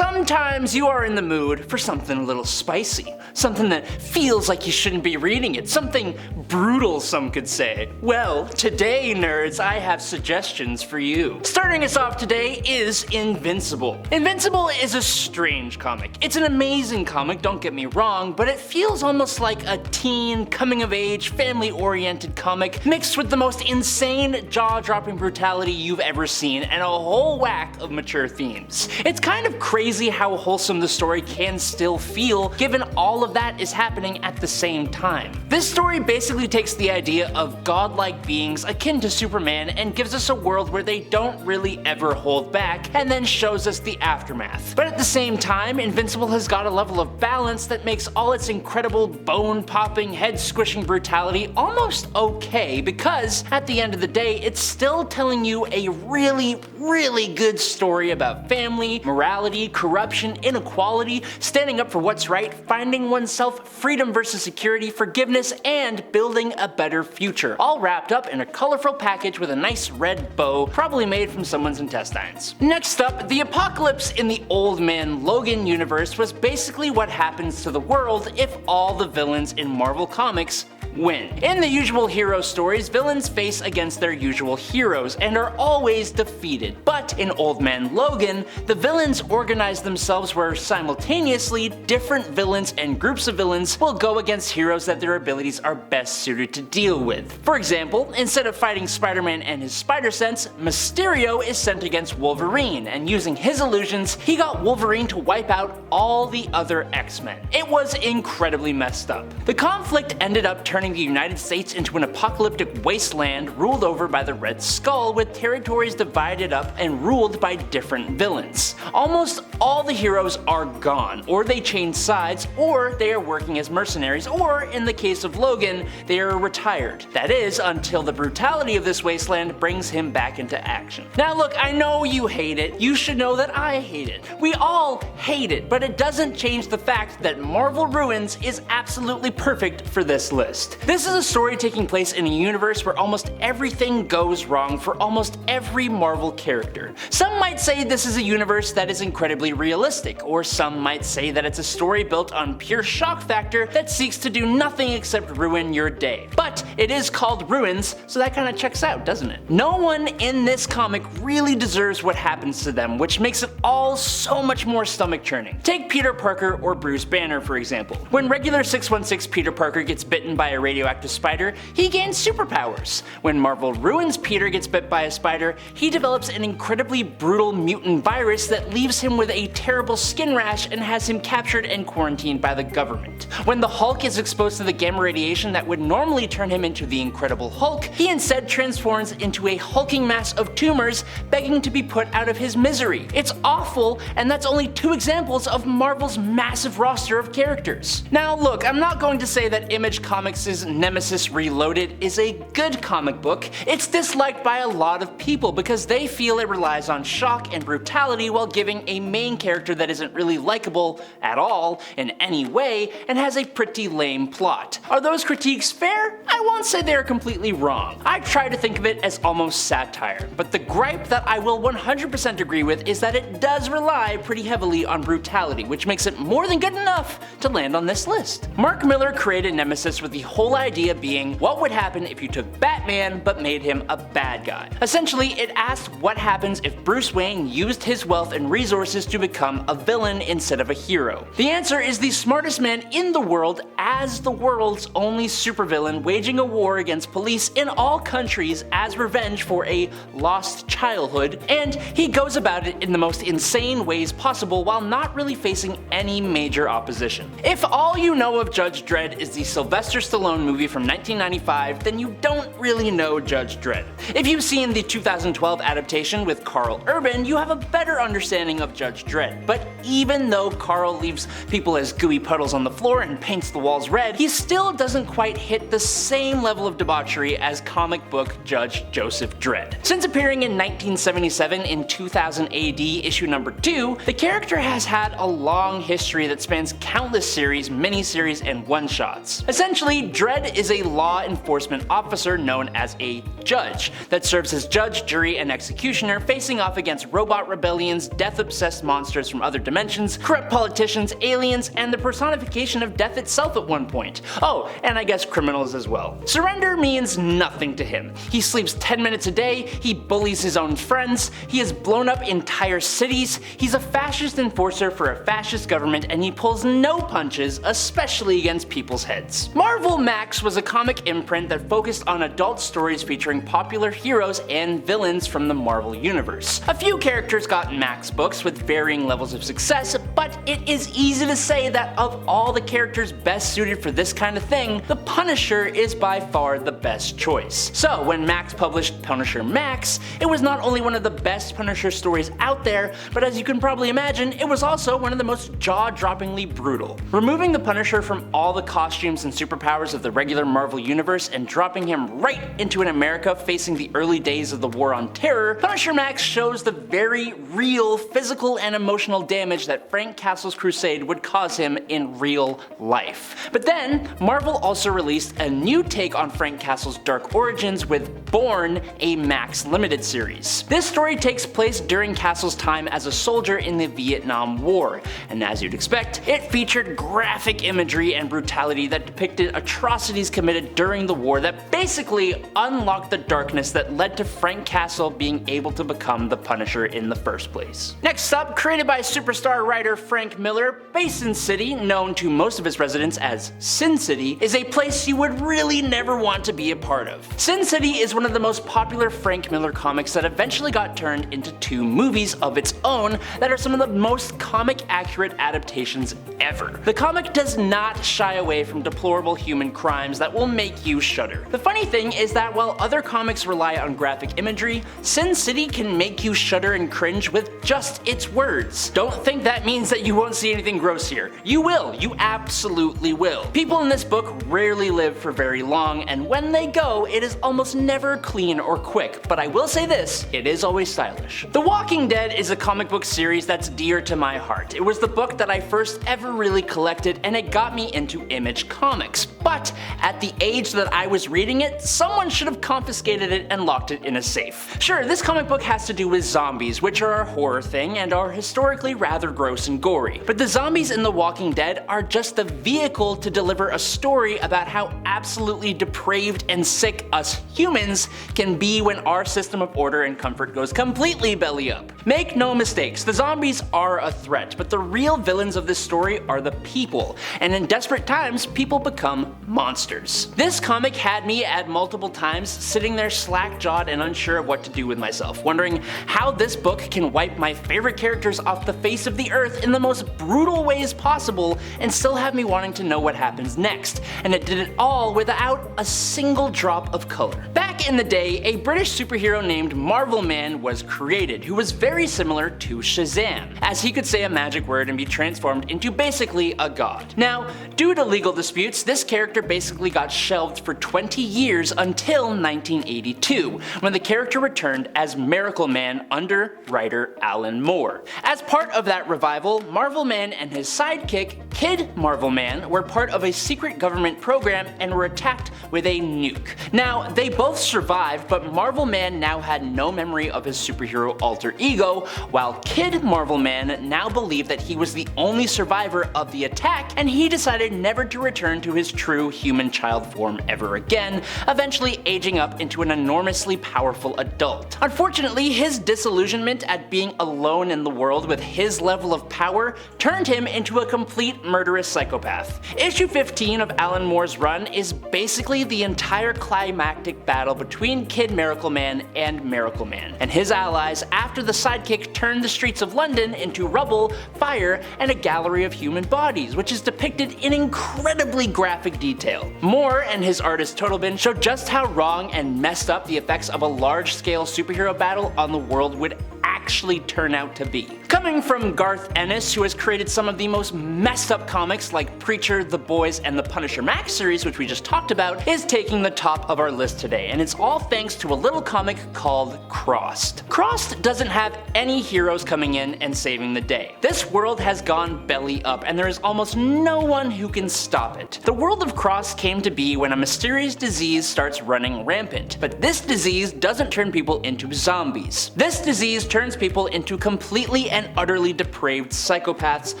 Sometimes you are in the mood for something a little spicy, something that feels like you shouldn't be reading it, something brutal some could say. Well, today nerds, I have suggestions for you. Starting us off today is Invincible. Invincible is a strange comic. It's an amazing comic, don't get me wrong, but it feels almost like a teen, coming-of-age, family-oriented comic mixed with the most insane, jaw-dropping brutality you've ever seen and a whole whack of mature themes. It's kind of crazy how wholesome the story can still feel given all of that is happening at the same time. This story basically takes the idea of godlike beings akin to Superman and gives us a world where they don't really ever hold back and then shows us the aftermath. But at the same time, Invincible has got a level of balance that makes all its incredible bone-popping, head-squishing brutality almost okay because at the end of the day, it's still telling you a really good story about family, morality, corruption, inequality, standing up for what's right, finding oneself, freedom versus security, forgiveness, and building a better future, all wrapped up in a colorful package with a nice red bow, probably made from someone's intestines. Next up, the apocalypse in the old Man Logan universe was basically what happens to the world if all the villains in Marvel Comics win. In the usual hero stories, villains face against their usual heroes and are always defeated. But in Old Man Logan, the villains organize themselves where simultaneously different villains and groups of villains will go against heroes that their abilities are best suited to deal with. For example, instead of fighting Spider-Man and his spider sense, Mysterio is sent against Wolverine, and using his illusions, he got Wolverine to wipe out all the other X-Men. It was incredibly messed up. The conflict ended up turning the United States into an apocalyptic wasteland ruled over by the Red Skull, with territories divided up and ruled by different villains. Almost all the heroes are gone, or they change sides, or they are working as mercenaries, or in the case of Logan, they are retired. That is, until the brutality of this wasteland brings him back into action. Now look, I know you hate it. You should know that I hate it. We all hate it, but it doesn't change the fact that Marvel Ruins is absolutely perfect for this list. This is a story taking place in a universe where almost everything goes wrong for almost every Marvel character. Some might say this is a universe that is incredibly realistic, or some might say that it's a story built on pure shock factor that seeks to do nothing except ruin your day. But it is called Ruins, so that kinda checks out, doesn't it? No one in this comic really deserves what happens to them, which makes it all so much more stomach-churning. Take Peter Parker or Bruce Banner, for example. When regular 616 Peter Parker gets bitten by a radioactive spider, he gains superpowers. When Marvel Ruins Peter gets bit by a spider, he develops an incredibly brutal mutant virus that leaves him with a terrible skin rash and has him captured and quarantined by the government. When the Hulk is exposed to the gamma radiation that would normally turn him into the Incredible Hulk, he instead transforms into a hulking mass of tumors, begging to be put out of his misery. It's awful, and that's only two examples of Marvel's massive roster of characters. Now look, I'm not going to say that Image Comics' Nemesis Reloaded is a good comic book. It's disliked by a lot of people because they feel it relies on shock and brutality while giving a main character that isn't really likable at all in any way and has a pretty lame plot. Are those critiques fair? I won't say they are completely wrong. I try to think of it as almost satire, but the gripe that I will 100% agree with is that it does rely pretty heavily on brutality, which makes it more than good enough to land on this list. Mark Millar created Nemesis with the whole idea being what would happen if you took Batman but made him a bad guy. Essentially, it asked what happens if Bruce Wayne used his wealth and resources to become a villain instead of a hero. The answer is the smartest man in the world as the world's only supervillain waging a war against police in all countries as revenge for a lost childhood, and he goes about it in the most insane ways possible while not really facing any major opposition. If all you know of Judge Dredd is the Sylvester Stallone movie from 1995, then you don't really know Judge Dredd. If you've seen the 2012 adaptation with Carl Urban, you have a better understanding of Judge Dredd. But even though Carl leaves people as gooey puddles on the floor and paints the walls red, he still doesn't quite hit the same level of debauchery as comic book Judge Joseph Dredd. Since appearing in 1977 in 2000 AD issue number 2, the character has had a long history that spans countless series, miniseries, and one-shots. Essentially, Dredd is a law enforcement officer known as a judge that serves as judge, jury, and executioner, facing off against robot rebellions, death-obsessed monsters from other dimensions, corrupt politicians, aliens, and the personification of death itself at one point. Oh, and I guess criminals as well. Surrender means nothing to him. He sleeps 10 minutes a day, he bullies his own friends, he has blown up entire cities, he's a fascist enforcer for a fascist government, and he pulls no punches, especially against people's heads. Marvel Max was a comic imprint that focused on adult stories featuring popular heroes and villains from the Marvel Universe. A few characters got Max books with varying levels of success, but it is easy to say that of all the characters best suited for this kind of thing, the Punisher is by far the best choice. So when Max published Punisher Max, it was not only one of the best Punisher stories out there, but as you can probably imagine, it was also one of the most jaw-droppingly brutal. Removing the Punisher from all the costumes and superpowers of the regular Marvel Universe and dropping him right into an America facing the early days of the War on Terror, Punisher Max shows the very real physical and emotional damage that Frank Castle's crusade would cause him in real life. But then, Marvel also released a new take on Frank Castle's dark origins with Born, a Max limited series. This story takes place during Castle's time as a soldier in the Vietnam War, and as you'd expect, it featured graphic imagery and brutality that depicted atrocities committed during the war that basically unlocked the darkness that led to Frank Castle being able to become the Punisher in the first place. Next up, created by superstar writer Frank Miller, Basin City, known to most of its residents as Sin City, is a place you would really never want to be a part of. Sin City is one of the most popular Frank Miller comics that eventually got turned into 2 movies of its own that are some of the most comic-accurate adaptations ever. The comic does not shy away from deplorable human crimes that will make you shudder. The funny thing is that while other comics rely on graphic imagery, Sin City can make you shudder and cringe with just its words. Don't think that means that you won't see anything gross here. You will, you absolutely will. People in this book rarely live for very long, and when they go, it is almost never clean or quick, but I will say this, it is always stylish. The Walking Dead is a comic book series that's dear to my heart. It was the book that I first ever really collected, and it got me into Image Comics, but at the age that I was reading it, someone should have confiscated it and locked it in a safe. Sure, this comic book has to do with zombies, which are a horror thing and are historically rather gross and gory, but the zombies in The Walking Dead are just the vehicle to deliver a story about how absolutely depraved and sick us humans can be when our system of order and comfort goes completely belly up. Make no mistakes, the zombies are a threat, but the real villains of this story are the people, and in desperate times, people become monsters. This comic had me at multiple times sitting there slack-jawed and unsure of what to do with myself, wondering how this book can wipe my favorite characters off the face of the earth in the most brutal ways possible and still have me wanting to know what happens next, and it did it all without a single drop of color. Back in the day, a British superhero named Miracleman was created, who was very similar to Shazam, as he could say a magic word and be transformed into basically a god. Now, due to legal disputes, this character basically got shelved for 20 years until 1982, when the character returned as Miracleman under writer Alan Moore. As part of that revival, Miracleman and his sidekick, Kid Miracleman, were part of a secret government program and were attacked with a nuke. Now, they both survived, but Miracleman now had no memory of his superhero alter ego, while Kid Miracleman now believed that he was the only survivor of the attack, and he decided never to return to his true human child form ever again, eventually aging up into an enormously powerful adult. Unfortunately, his disillusionment at being alone in the world with his level of power turned him into a complete murderous psychopath. Issue 15 of Alan Moore's run is basically the entire climactic battle between Kid Miracleman and Miracleman, and his allies after the sidekick turned the streets of London into rubble, fire, and a gallery of human bodies, which is depicted in incredibly graphic detail. Moore and his artist Totalbin showed just how wrong and messed up the effects of a large-scale superhero battle on the world would actually turn out to be. Coming from Garth Ennis, who has created some of the most messed up comics like Preacher, The Boys, and the Punisher Max series, which we just talked about, is taking the top of our list today, and it's all thanks to a little comic called Crossed. Crossed doesn't have any heroes coming in and saving the day. This world has gone belly up, and there is almost no one who can stop it. The world of Crossed came to be when a mysterious disease starts running rampant, but this disease doesn't turn people into zombies. This disease turns people into completely and utterly depraved psychopaths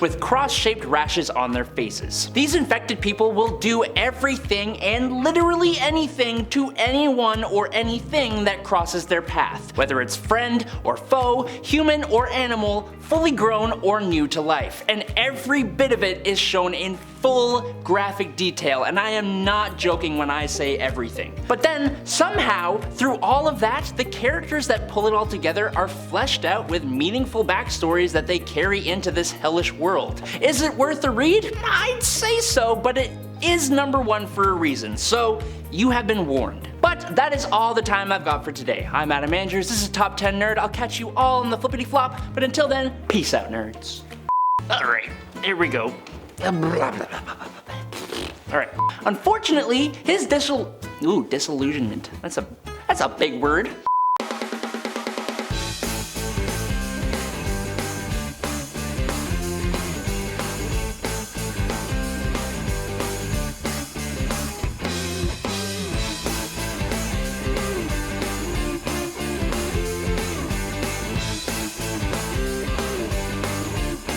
with cross-shaped rashes on their faces. These infected people will do everything and literally anything to anyone or anything that crosses their path, whether it's friend or foe, human or animal, fully grown or new to life. And every bit of it is shown in full graphic detail, and I am not joking when I say everything. But then, somehow, through all of that, the characters that pull it all together are fleshed out with meaningful backstories that they carry into this hellish world. Is it worth a read? I'd say so, but it is #1 for a reason, so you have been warned. But that is all the time I've got for today. I'm Adam Andrews, this is Top 10 Nerd. I'll catch you all in the flippity flop, but until then, peace out, nerds. Alright, here we go. Alright. Unfortunately, his disillusionment. That's a big word.